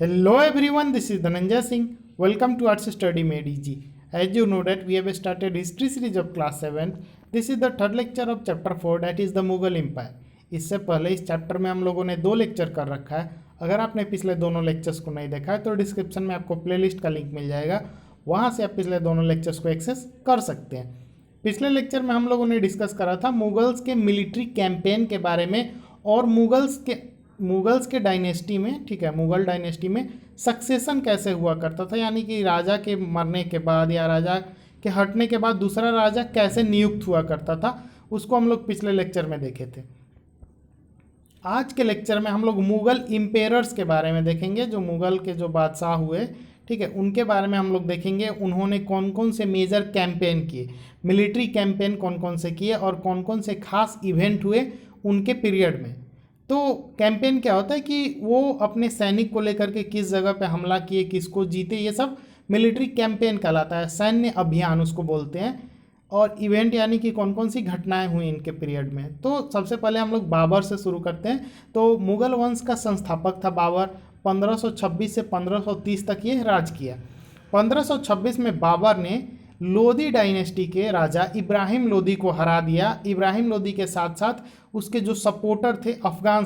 Hello everyone, this is Dhananjay Singh. Welcome to Arts Study Made Easy. As you know that we have started history series of class 7. This is the third lecture of chapter 4 that is the Mughal Empire. इससे पहले इस chapter में हम लोगों ने 2 lecture कर रखा है। अगर आपने पिछले दोनों लेक्चर्स को नहीं देखा है तो डिस्क्रिप्शन में आपको प्लेलिस्ट का लिंक मिल जाएगा, वहाँ से आप पिछले दोनों लेक्चर्स को एक्सेस कर सकते हैं। पिछले लेक्चर में हम लोगों ने डिस्कस करा था मुगल्स के मिलिट्री कैंपेन के बारे में और मुगल्स के डायनेस्टी में, ठीक है, मुगल डायनेस्टी में सक्सेशन कैसे हुआ करता था, यानी कि राजा के मरने के बाद या राजा के हटने के बाद दूसरा राजा कैसे नियुक्त हुआ करता था, उसको हम लोग पिछले लेक्चर में देखे थे। आज के लेक्चर में हम लोग मुगल इम्पेयर्स के बारे में देखेंगे, जो मुगल के जो बादशाह हुए, ठीक है, उनके बारे में हम लोग देखेंगे। उन्होंने कौन कौन से मेजर कैंपेन किए, मिलिट्री कैंपेन कौन कौन से किए और कौन कौन से खास इवेंट हुए उनके पीरियड में। तो कैंपेन क्या होता है कि वो अपने सैनिक को लेकर के किस जगह पे हमला किए, किसको जीते, ये सब मिलिट्री कैंपेन कहलाता है, सैन्य अभियान उसको बोलते हैं। और इवेंट यानी कि कौन कौन सी घटनाएं हुई इनके पीरियड में। तो सबसे पहले हम लोग बाबर से शुरू करते हैं। तो मुगल वंश का संस्थापक था बाबर। 1526 से 1530 तक ये राज किया। 1526 में बाबर ने लोदी डायनेस्टी के राजा इब्राहिम लोदी को हरा दिया। इब्राहिम लोदी के साथ साथ उसके जो सपोर्टर थे, अफ़गान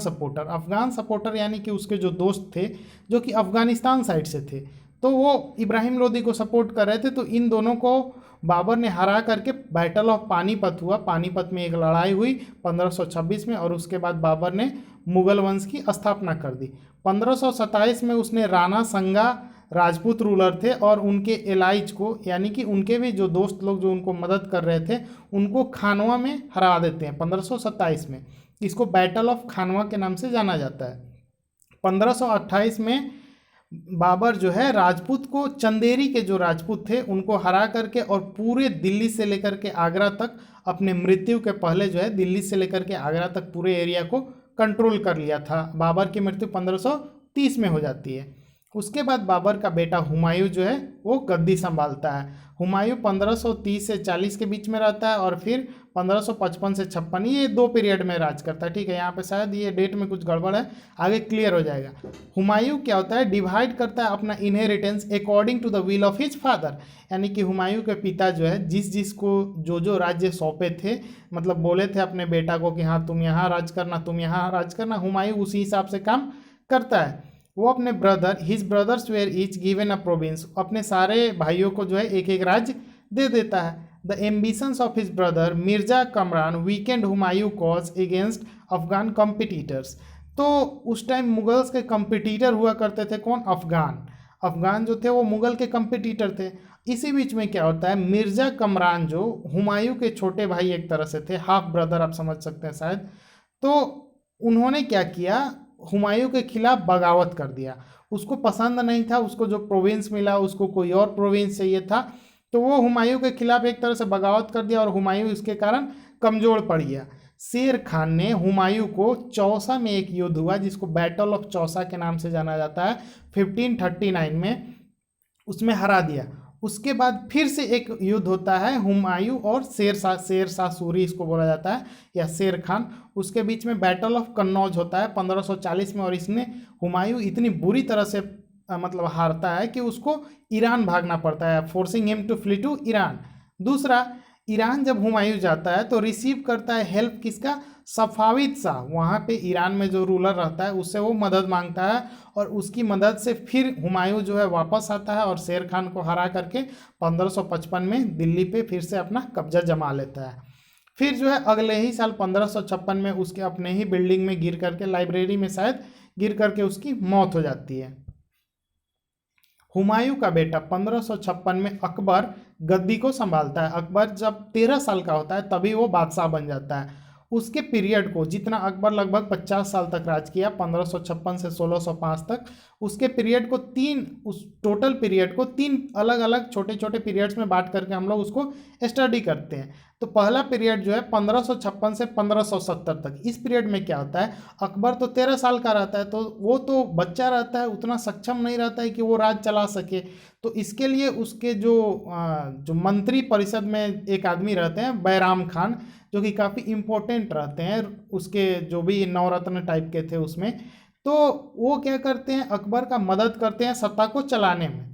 सपोर्टर यानी कि उसके जो दोस्त थे जो कि अफ़गानिस्तान साइड से थे, तो वो इब्राहिम लोदी को सपोर्ट कर रहे थे। तो इन दोनों को बाबर ने हरा करके बैटल ऑफ पानीपत हुआ। पानीपत में एक लड़ाई हुई 1526 में, और उसके बाद बाबर ने मुगल वंश की स्थापना कर दी। 1527 में उसने राणा संगा राजपूत रूलर थे और उनके एलाइज को, यानी कि उनके भी जो दोस्त लोग जो उनको मदद कर रहे थे, उनको खानवा में हरा देते हैं 1527 में। इसको बैटल ऑफ खानवा के नाम से जाना जाता है। 1528 में बाबर जो है राजपूत को, चंदेरी के जो राजपूत थे उनको हरा करके और पूरे दिल्ली से लेकर के आगरा तक, अपने मृत्यु के पहले जो है दिल्ली से लेकर के आगरा तक पूरे एरिया को कंट्रोल कर लिया था। बाबर की मृत्यु 1530 में हो जाती है। उसके बाद बाबर का बेटा हुमायूं जो है वो गद्दी संभालता है। हुमायूं 1530 से 40 के बीच में रहता है और फिर 1555 से 56, ये 2 पीरियड में राज करता है। ठीक है, यहाँ पे शायद ये डेट में कुछ गड़बड़ है, आगे क्लियर हो जाएगा। हुमायूं क्या होता है, डिवाइड करता है अपना inheritance according to the will of his father, यानी कि हुमायूं के पिता जो है जिस को जो राज्य सौंपे थे, मतलब बोले थे अपने बेटा को कि हाँ तुम यहाँ राज करना, तुम यहाँ राज करना, हुमायूं उसी हिसाब से काम करता है। वो अपने his brothers were each given a province, अपने सारे भाइयों को जो है एक एक राज्य दे देता है। The ambitions of his brother Mirza Kamran weekend Humayun cause against Afghan competitors. तो उस टाइम मुगल्स के कंपिटिटर हुआ करते थे कौन, अफगान जो थे वो मुगल के कंपिटिटर थे। इसी बीच में क्या होता है, मिर्जा कमरान जो हुमायूं के छोटे भाई एक तरह से थे, हाफ ब्रदर आप समझ सकते हैं शायद, तो उन्होंने क्या किया, हुमायूं के खिलाफ बगावत कर दिया। उसको पसंद नहीं था, उसको जो प्रोविंस मिला उसको कोई और प्रोविंस चाहिए था, तो वो हुमायूं के खिलाफ एक तरह से बगावत कर दिया और हुमायूं इसके कारण कमज़ोर पड़ गया। शेर खान ने हुमायूं को चौसा में एक युद्ध हुआ जिसको बैटल ऑफ चौसा के नाम से जाना जाता है, 1539 में, उसमें हरा दिया। उसके बाद फिर से एक युद्ध होता है हुमायूं और शेर शाह सूरी इसको बोला जाता है, या शेर खान, उसके बीच में बैटल ऑफ कन्नौज होता है 1540 में, और इसने हुमायूं इतनी बुरी तरह से मतलब हारता है कि उसको ईरान भागना पड़ता है, forcing him to flee to Iran. दूसरा, ईरान जब हुमायूं जाता है तो रिसीव करता है हेल्प किसका, सफाविद शाह, वहाँ पे ईरान में जो रूलर रहता है उससे वो मदद मांगता है, और उसकी मदद से फिर हुमायूं जो है वापस आता है और शेर खान को हरा करके 1555 में दिल्ली पे फिर से अपना कब्जा जमा लेता है। फिर जो है अगले ही साल 1556 में उसके अपने ही बिल्डिंग में गिर करके, लाइब्रेरी में शायद गिर करके उसकी मौत हो जाती है। हुमायूं का बेटा 1556 में अकबर गद्दी को संभालता है। अकबर जब 13 साल का होता है तभी वो बादशाह बन जाता है। उसके पीरियड को, जितना अकबर लगभग 50 साल तक राज किया 1556 से 1605 तक, उसके पीरियड को उस टोटल पीरियड को 3 अलग अलग छोटे छोटे पीरियड्स में बांट करके हम लोग उसको स्टडी करते हैं। तो पहला पीरियड जो है 1556 से 1570 तक, इस पीरियड में क्या होता है, अकबर तो 13 साल का रहता है, तो वो तो बच्चा रहता है, उतना सक्षम नहीं रहता है कि वो राज चला सके। तो इसके लिए उसके जो मंत्री परिषद में एक आदमी रहते हैं बैराम खान, जो कि काफ़ी इम्पोर्टेंट रहते हैं, उसके जो भी नवरत्न टाइप के थे उसमें, तो वो क्या करते हैं, अकबर का मदद करते हैं सत्ता को चलाने में।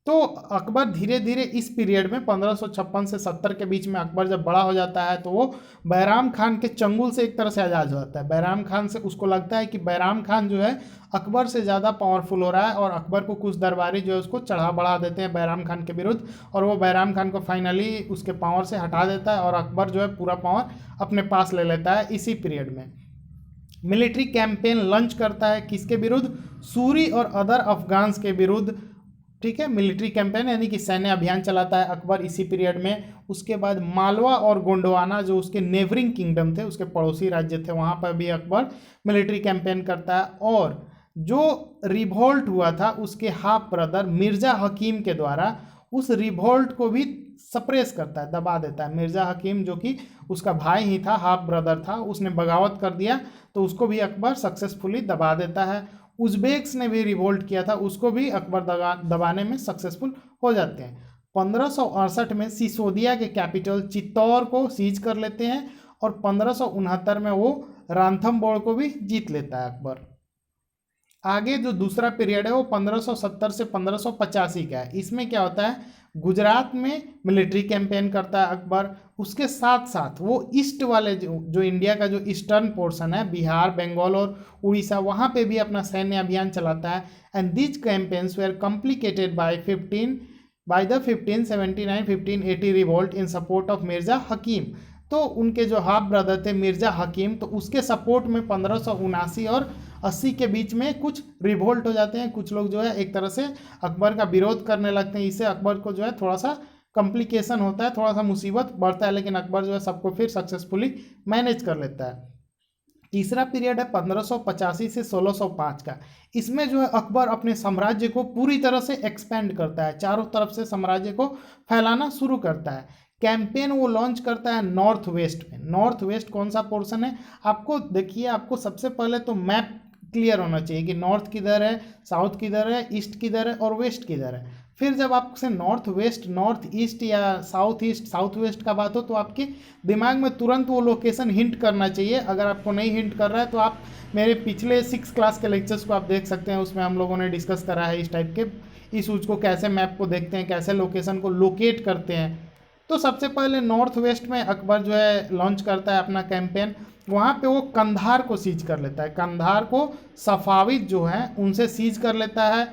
तो अकबर धीरे धीरे इस पीरियड में 1556 से 70 के बीच में अकबर जब बड़ा हो जाता है तो वो बैराम खान के चंगुल से एक तरह से आज़ाद हो जाता है। बैराम खान से उसको लगता है कि बैराम खान जो है अकबर से ज़्यादा पावरफुल हो रहा है, और अकबर को कुछ दरबारी जो है उसको चढ़ा बढ़ा देते हैं बैराम खान के विरुद्ध, और वो बैराम खान को फाइनली उसके पावर से हटा देता है और अकबर जो है पूरा पावर अपने पास ले लेता है। इसी पीरियड में मिलिट्री कैंपेन लॉन्च करता है किसके विरुद्ध, सूरी और अदर अफगान्स के विरुद्ध। ठीक है, मिलिट्री कैंपेन यानी कि सैन्य अभियान चलाता है अकबर इसी पीरियड में। उसके बाद मालवा और गोंडवाना जो उसके नेबरिंग किंगडम थे, उसके पड़ोसी राज्य थे, वहाँ पर भी अकबर मिलिट्री कैंपेन करता है। और जो रिवोल्ट हुआ था उसके हाफ ब्रदर मिर्ज़ा हकीम के द्वारा, उस रिवोल्ट को भी सप्रेस करता है, दबा देता है। मिर्ज़ा हकीम जो कि उसका भाई ही था, हाफ ब्रदर था, उसने बगावत कर दिया तो उसको भी अकबर सक्सेसफुली दबा देता है। उज़्बेक्स ने भी रिवोल्ट किया था, उसको भी अकबर दबाने में सक्सेसफुल हो जाते हैं। 1568 में सिसोदिया के कैपिटल चित्तौड़ को सीज कर लेते हैं, और 1569 में वो रांथमबोर को भी जीत लेता है अकबर। आगे जो दूसरा पीरियड है वो 1570 से 1585 का है। इसमें क्या होता है, गुजरात में मिलिट्री कैंपेन करता है अकबर। उसके साथ साथ वो ईस्ट वाले जो इंडिया का जो ईस्टर्न पोर्शन है, बिहार, बंगाल और उड़ीसा, वहाँ पे भी अपना सैन्य अभियान चलाता है। And these campaigns were complicated by the 1579-1580 revolt in support of Mirza Hakim. तो उनके जो हाफ ब्रदर थे मिर्ज़ा हकीम, तो उसके सपोर्ट में 1579 और 80 के बीच में कुछ रिवोल्ट हो जाते हैं। कुछ लोग जो है एक तरह से अकबर का विरोध करने लगते हैं। इससे अकबर को जो है थोड़ा सा कॉम्प्लिकेशन होता है, थोड़ा सा मुसीबत बढ़ता है, लेकिन अकबर जो है सबको फिर सक्सेसफुली मैनेज कर लेता है। तीसरा पीरियड है 1585 से 1605 का। इसमें जो है अकबर अपने साम्राज्य को पूरी तरह से एक्सपेंड करता है, चारों तरफ से साम्राज्य को फैलाना शुरू करता है। कैंपेन वो लॉन्च करता है नॉर्थ वेस्ट में। नॉर्थ वेस्ट कौन सा पोर्शन है, आपको देखिए, आपको सबसे पहले तो मैप क्लियर होना चाहिए कि नॉर्थ किधर है, साउथ किधर है, ईस्ट किधर है और वेस्ट किधर है। फिर जब आपसे नॉर्थ वेस्ट, नॉर्थ ईस्ट या साउथ ईस्ट, साउथ वेस्ट का बात हो तो आपके दिमाग में तुरंत वो लोकेशन हिंट करना चाहिए। अगर आपको नहीं हिंट कर रहा है तो आप मेरे पिछले 6 क्लास के लेक्चर्स को आप देख सकते हैं, उसमें हम लोगों ने डिस्कस करा है इस टाइप के इशूज को, कैसे मैप को देखते हैं, कैसे लोकेशन को लोकेट करते हैं। तो सबसे पहले नॉर्थ वेस्ट में अकबर जो है लॉन्च करता है अपना कैंपेन। वहाँ पे वो कंधार को सीज कर लेता है। कंधार को सफाविद जो है उनसे सीज कर लेता है।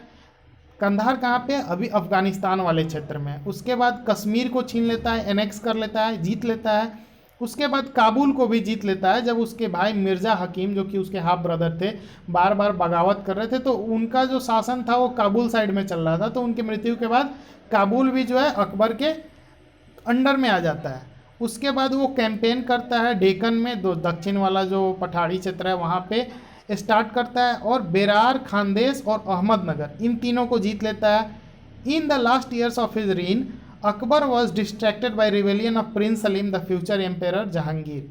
कंधार कहाँ पे, अभी अफगानिस्तान वाले क्षेत्र में। उसके बाद कश्मीर को छीन लेता है, एनेक्स कर लेता है, जीत लेता है। उसके बाद काबुल को भी जीत लेता है। जब उसके भाई मिर्ज़ा हकीम जो कि उसके हाफ ब्रदर थे बार बार बगावत कर रहे थे, तो उनका जो शासन था वो काबुल साइड में चल रहा था, तो उनकी मृत्यु के बाद काबुल भी जो है अकबर के अंडर में आ जाता है। उसके बाद वो कैंपेन करता है डेक्कन में, दो दक्षिण वाला जो पठारी क्षेत्र है वहाँ पे स्टार्ट करता है, और बेरार, खानदेश और अहमदनगर इन तीनों को जीत लेता है। In the last years of his reign Akbar was distracted by rebellion of prince Salim the future emperor Jahangir.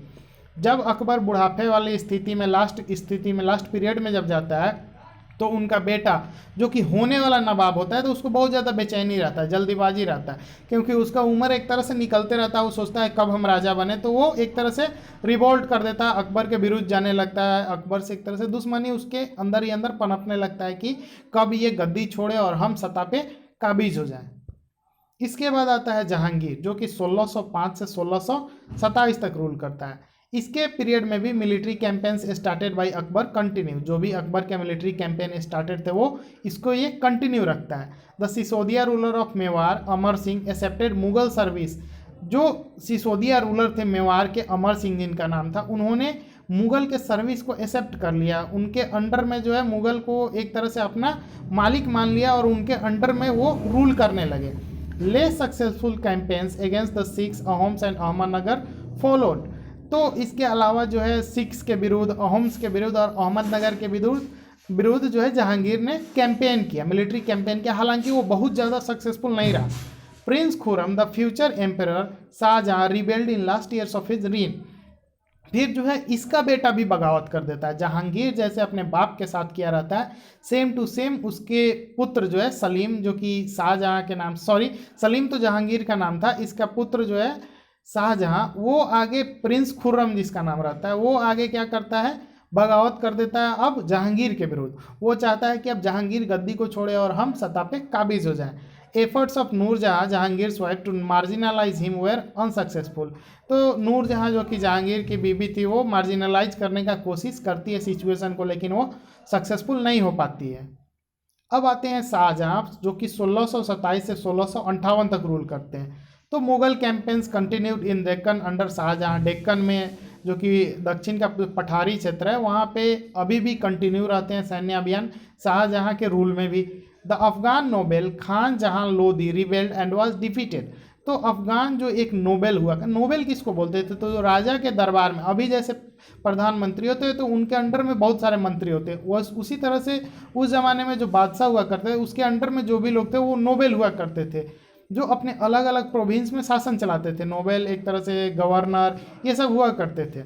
जब अकबर बुढ़ापे वाली स्थिति में, लास्ट पीरियड में जब जाता है, तो उनका बेटा जो कि होने वाला नवाब होता है, तो उसको बहुत ज़्यादा बेचैनी रहता है, जल्दीबाजी रहता है, क्योंकि उसका उम्र एक तरह से निकलते रहता है। वो सोचता है कब हम राजा बने, तो वो एक तरह से रिवोल्ट कर देता है, अकबर के विरुद्ध जाने लगता है। अकबर से एक तरह से दुश्मनी उसके अंदर ही अंदर पनपने लगता है कि कब ये गद्दी छोड़े और हम सत्ता पे काबिज हो जाएं। इसके बाद आता है जहांगीर जो कि 1605 से 1627 तक रूल करता है। इसके पीरियड में भी military campaigns started by Akbar continue. जो भी अकबर के मिलिट्री कैंपेन स्टार्टेड थे वो इसको ये कंटिन्यू रखता है। The Sisodia ruler of Mewar Amar Singh accepted Mughal service. जो सिसोदिया रूलर थे मेवाड़ के, अमर सिंह जिनका नाम था, उन्होंने मुगल के सर्विस को एक्सेप्ट कर लिया। उनके अंडर में जो है मुगल को एक तरह से अपना मालिक मान लिया और उनके अंडर में वो रूल करने लगे। Less successful campaigns against the Sikhs, Ahoms and Ahmednagar followed. तो इसके अलावा जो है सिख्स के विरुद्ध, अहोम्स के विरुद्ध और अहमदनगर के विरुद्ध जो है जहांगीर ने कैंपेन किया, मिलिट्री कैंपेन किया। हालांकि वो बहुत ज़्यादा सक्सेसफुल नहीं रहा। Prince Khurram the future emperor Shahjahan rebelled in last years of his reign. फिर जो है इसका बेटा भी बगावत कर देता है। जहांगीर जैसे अपने बाप के साथ किया रहता है, सेम टू सेम उसके पुत्र जो है सलीम, जो कि शाहजहां के नाम, सलीम तो जहांगीर का नाम था, इसका पुत्र जो है शाहजहां, वो आगे प्रिंस खुर्रम जिसका नाम रहता है, वो आगे क्या करता है, बगावत कर देता है अब जहांगीर के विरुद्ध। वो चाहता है कि अब जहांगीर गद्दी को छोड़े और हम सत्ता पे काबिज हो जाएं। Efforts of Nurjahan Jahangir wife to marginalize him were unsuccessful. तो नूरजहाँ जो कि जहांगीर की बीबी थी वो मार्जिनलाइज करने का कोशिश करती है सिचुएशन को, लेकिन वो सक्सेसफुल नहीं हो पाती है। अब आते हैं शाहजहाँ जो कि 1627 से 1658 तक रूल करते हैं। तो Mughal campaigns continued in Deccan under Shahjahan. Deccan में जो कि दक्षिण का पठारी क्षेत्र है वहाँ पे अभी भी कंटिन्यू रहते हैं सैन्य अभियान शाहजहाँ के रूल में भी। द अफगान नोबेल खान जहाँ Lodhi rebelled and was defeated. तो अफगान जो एक नोबेल हुआ, नोबेल किसको बोलते थे, तो जो राजा के दरबार में अभी जैसे प्रधानमंत्री होते हैं तो उनके अंडर में बहुत सारे मंत्री होते हैं, वह उसी तरह से उस ज़माने में जो बादशाह हुआ करते थे उसके अंडर में जो भी लोग थे वो नोबेल हुआ करते थे, जो अपने अलग अलग प्रोविंस में शासन चलाते थे। नोबेल एक तरह से गवर्नर ये सब हुआ करते थे।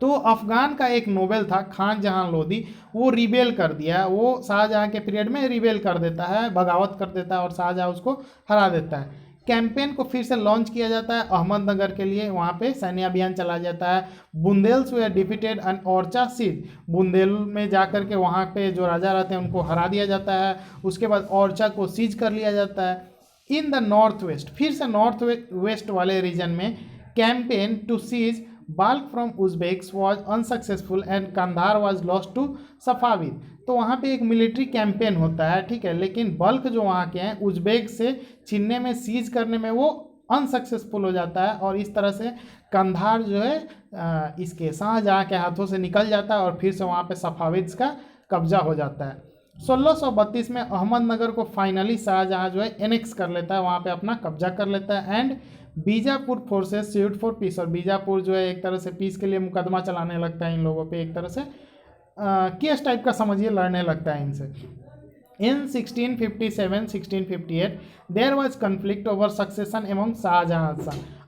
तो अफगान का एक नोबेल था खान जहां लोधी, वो रिबेल कर दिया, वो शाहजहां के पीरियड में रिबेल कर देता है, बगावत कर देता है और शाहजहां उसको हरा देता है। कैंपेन को फिर से लॉन्च किया जाता है अहमदनगर के लिए, वहाँ पे सैन्य अभियान चला जाता है। Bundelas were defeated and Orchha seized. Bundel में जाकर के वहाँ पे जो राजा रहते हैं उनको हरा दिया जाता है। उसके बाद ओरछा को सीज कर लिया जाता है। इन द नॉर्थ वेस्ट, फिर से नॉर्थ वेस्ट वाले रीजन में campaign to seize Balkh from Uzbeks was unsuccessful and Kandahar was lost to Safavids. तो वहाँ पे एक मिलिट्री कैंपेन होता है, ठीक है, लेकिन बल्क जो वहाँ के हैं उज्बेक से छीनने में सीज करने में वो अनसक्सेसफुल हो जाता है और इस तरह से कंधार जो है इसके शाहजहाँ के हाथों से निकल जाता है और फिर से वहाँ पे सफाविद्स का कब्जा हो जाता है। 1632 में अहमदनगर को फाइनली शाहजहाँ जो है एनेक्स कर लेता है, वहाँ पे अपना कब्जा कर लेता है। And Bijapur forces sued for piece, और बीजापुर जो है एक तरह से पीस के लिए मुकदमा चलाने लगता है इन लोगों पे, एक तरह से केस टाइप का समझिए, लड़ने लगता है इनसे। In 1657-1658 there was conflict over succession among Shahjahan.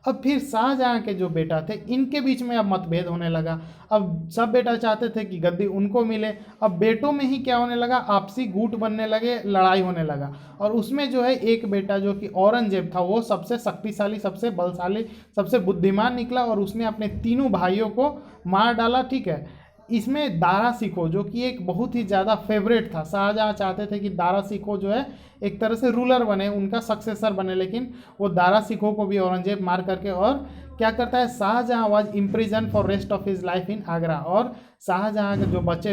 अब फिर शाहजहाँ के जो बेटा थे इनके बीच में अब मतभेद होने लगा। अब सब बेटा चाहते थे कि गद्दी उनको मिले, अब बेटों में ही क्या होने लगा, आपसी गुट बनने लगे, लड़ाई होने लगा। और उसमें जो है एक बेटा जो कि औरंगजेब था वो सबसे शक्तिशाली, सबसे बलशाली, सबसे बुद्धिमान निकला और उसने अपने तीनों भाइयों को मार डाला, ठीक है। इसमें दारा सिको जो कि एक बहुत ही ज़्यादा फेवरेट था, शाहजहाँ चाहते थे कि दारा सिको जो है एक तरह से रूलर बने, उनका सक्सेसर बने, लेकिन वो दारा सिको को भी औरंगजेब मार करके और क्या करता है, Shahjahan was imprison for rest of his life in Agra. और शाहजहाँ का जो बचा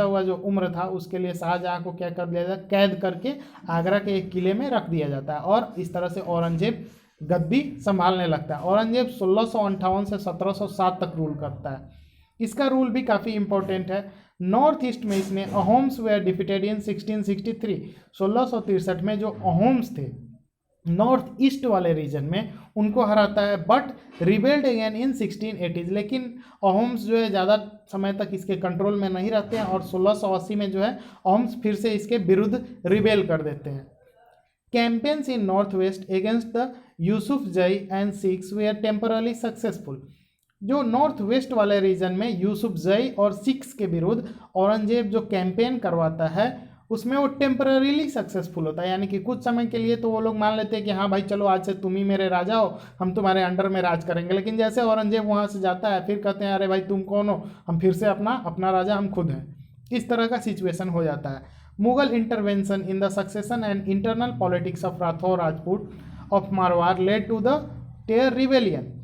हुआ जो उम्र था उसके लिए शाहजहाँ को क्या कर दिया जाता, कैद करके आगरा के एक किले में रख दिया जाता है और इस तरह से औरंगजेब गद्दी संभालने लगता है। औरंगजेब 1658 से 1707 तक रूल करता है। इसका रूल भी काफ़ी इंपॉर्टेंट है। नॉर्थ ईस्ट में इसने अहोम्स वेयर डिफीटेड इन 1663। 1663 में जो अहोम्स थे नॉर्थ ईस्ट वाले रीजन में उनको हराता है, बट रिबेल्ड अगेन इन 1680। लेकिन अहोम्स जो है ज़्यादा समय तक इसके कंट्रोल में नहीं रहते हैं और 1680 में जो है अहोम्स फिर से इसके विरुद्ध रिबेल कर देते हैं। Campaigns in north west against the Yusufzai and Sikhs were temporarily successful. जो नॉर्थ वेस्ट वाले रीजन में यूसुफ जई और सिख्स के विरुद्ध औरंगजेब जो कैंपेन करवाता है उसमें वो टेम्पररीली सक्सेसफुल होता है, यानी कि कुछ समय के लिए तो वो लोग मान लेते हैं कि हाँ भाई चलो आज से तुम ही मेरे राजा हो, हम तुम्हारे अंडर में राज करेंगे। लेकिन जैसे औरंगजेब वहाँ से जाता है फिर कहते हैं अरे भाई तुम कौन हो, हम फिर से अपना राजा हम खुद हैं। इस तरह का सिचुएशन हो जाता है। Mughal intervention in the succession and internal politics of Rathore Rajput of Marwar led to the their rebellion.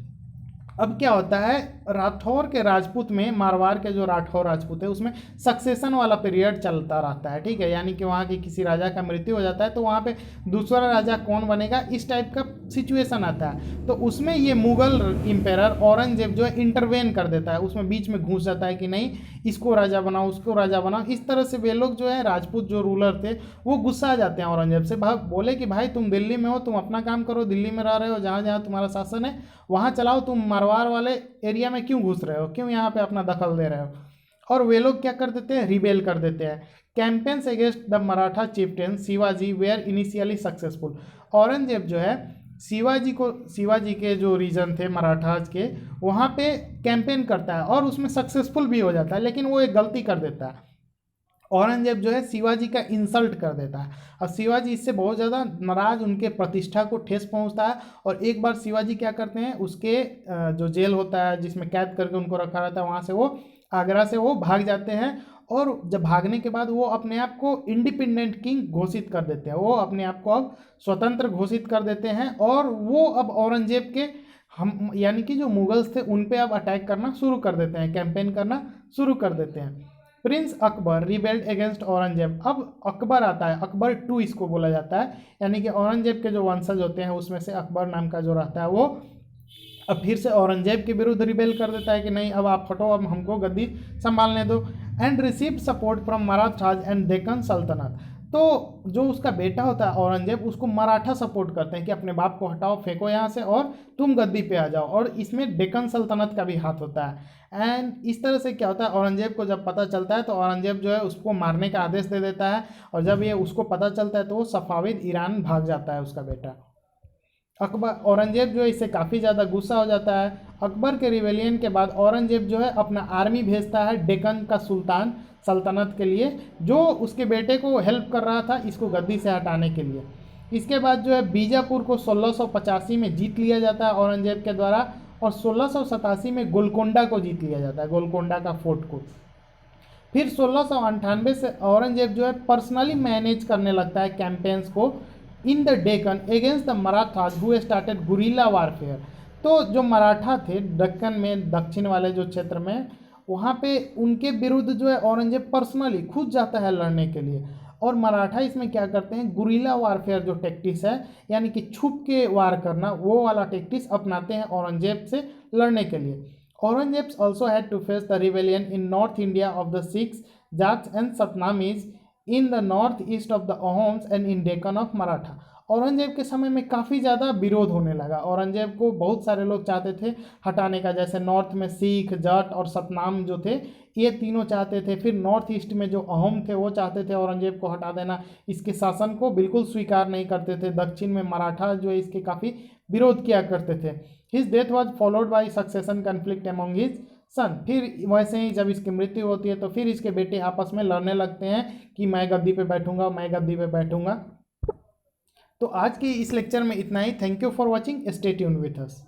अब क्या होता है, राठौर के राजपूत में, मारवाड़ के जो राठौर राजपूत है उसमें सक्सेशन वाला पीरियड चलता रहता है, ठीक है, यानी कि वहाँ की किसी राजा का मृत्यु हो जाता है तो वहाँ पे दूसरा राजा कौन बनेगा इस टाइप का सिचुएशन आता है। तो उसमें ये मुगल इम्पेरर औरंगजेब जो है इंटरवेन कर देता है, उसमें बीच में घुस जाता है कि नहीं इसको राजा बनाओ उसको राजा बनाओ। इस तरह से वे लोग जो है राजपूत जो रूलर थे वो गुस्सा आ जाते हैं औरंगजेब से, बोले कि भाई तुम दिल्ली में हो, तुम अपना काम करो, दिल्ली में रह रहे हो, जहाँ जहाँ तुम्हारा शासन है वहाँ चलाओ, तुम मारवाड़ वाले एरिया में क्यों घुस रहे हो, क्यों यहाँ पे अपना दखल दे रहे हो। और वे लोग क्या कर देते हैं, रिबेल कर देते हैं। Campaigns against the Maratha chieftain Shivaji were initially successful. Aurangzeb जो है शिवाजी के जो रीजन थे मराठाज के वहाँ पे कैंपेन करता है और उसमें सक्सेसफुल भी हो जाता है, लेकिन वो एक गलती कर देता है। औरंगजेब जो है शिवाजी का इंसल्ट कर देता है और शिवाजी इससे बहुत ज़्यादा नाराज, उनके प्रतिष्ठा को ठेस पहुंचता है। और एक बार शिवाजी क्या करते हैं, उसके जो जेल होता है जिसमें कैद करके उनको रखा रहता है वहाँ से वो आगरा से वो भाग जाते हैं और जब भागने के बाद वो अपने आप को इंडिपेंडेंट किंग घोषित कर देते हैं, वो अपने आप को अब स्वतंत्र घोषित कर देते हैं और वो अब औरंगजेब के हम यानी कि जो मुगल्स थे उन पे अब अटैक करना शुरू कर देते हैं, कैंपेन करना शुरू कर देते हैं। Prince Akbar rebelled against Aurangzeb. अब अकबर आता है, अकबर टू इसको बोला जाता है, यानी कि औरंगजेब के जो वंशज होते हैं उसमें से अकबर नाम का जो रहता है वो अब फिर से औरंगजेब के विरुद्ध रिबेल कर देता है कि नहीं अब आप हटो, अब हमको गद्दी संभालने दो। And receive support from Marathas and Deccan सल्तनत। तो जो उसका बेटा होता है औरंगजेब, उसको मराठा सपोर्ट करते हैं कि अपने बाप को हटाओ, फेंको यहाँ से और तुम गद्दी पे आ जाओ, और इसमें डेक्कन सल्तनत का भी हाथ होता है। एंड इस तरह से क्या होता है, औरंगजेब को जब पता चलता है तो औरंगजेब जो है उसको मारने का आदेश दे देता है, और जब ये उसको पता चलता है तो वो सफाविद ईरान भाग जाता है उसका बेटा। अकबर औरंगजेब जो है इससे काफ़ी ज़्यादा गुस्सा हो जाता है। अकबर के रिवेलियन के बाद औरंगजेब जो है अपना आर्मी भेजता है डेक्कन का सुल्तान सल्तनत के लिए, जो उसके बेटे को हेल्प कर रहा था इसको गद्दी से हटाने के लिए। इसके बाद जो है बीजापुर को 1685 में जीत लिया जाता है औरंगजेब के द्वारा, और 1687 में गोलकोंडा को जीत लिया जाता है, गोलकोंडा का फोर्ट को। फिर 1698 से औरंगजेब जो है पर्सनली मैनेज करने लगता है कैंपेन्स को in the Deccan against the Marathas who started guerrilla warfare. तो जो मराठा थे दक्कन में, दक्षिण वाले जो क्षेत्र में, वहाँ पे उनके विरुद्ध जो है औरंगजेब पर्सनली खुद जाता है लड़ने के लिए। और मराठा इसमें क्या करते हैं, गुरिल्ला वारफेयर जो टेक्टिक्स है, यानी कि छुप के वार करना, वो वाला टेक्टिक्स अपनाते हैं औरंगजेब से लड़ने के लिए। Aurangzeb also had to face the rebellion in North India of the Sikhs, Jats and Satnamis in the northeast of the Ahoms and in Deccan of Maratha। Aurangzeb के समय में काफ़ी ज़्यादा विरोध होने लगा। औरंगजेब को बहुत सारे लोग चाहते थे हटाने का, जैसे नॉर्थ में सिख, जट और सतनाम जो थे ये तीनों चाहते थे। फिर नॉर्थ ईस्ट में जो अहोम थे वो चाहते थे औरंगजेब को हटा देना, इसके शासन को बिल्कुल स्वीकार नहीं करते थे। दक्षिण में मराठा जो है इसके काफ़ी विरोध किया करते थे। His death was followed by succession conflict among his son. फिर वैसे ही जब इसकी मृत्यु होती है तो फिर इसके बेटे आपस में लड़ने लगते हैं कि मैं गद्दी पे बैठूंगा, मैं गद्दी पे बैठूंगा। तो आज के इस लेक्चर में इतना ही। Thank you for watching, stay tuned with us.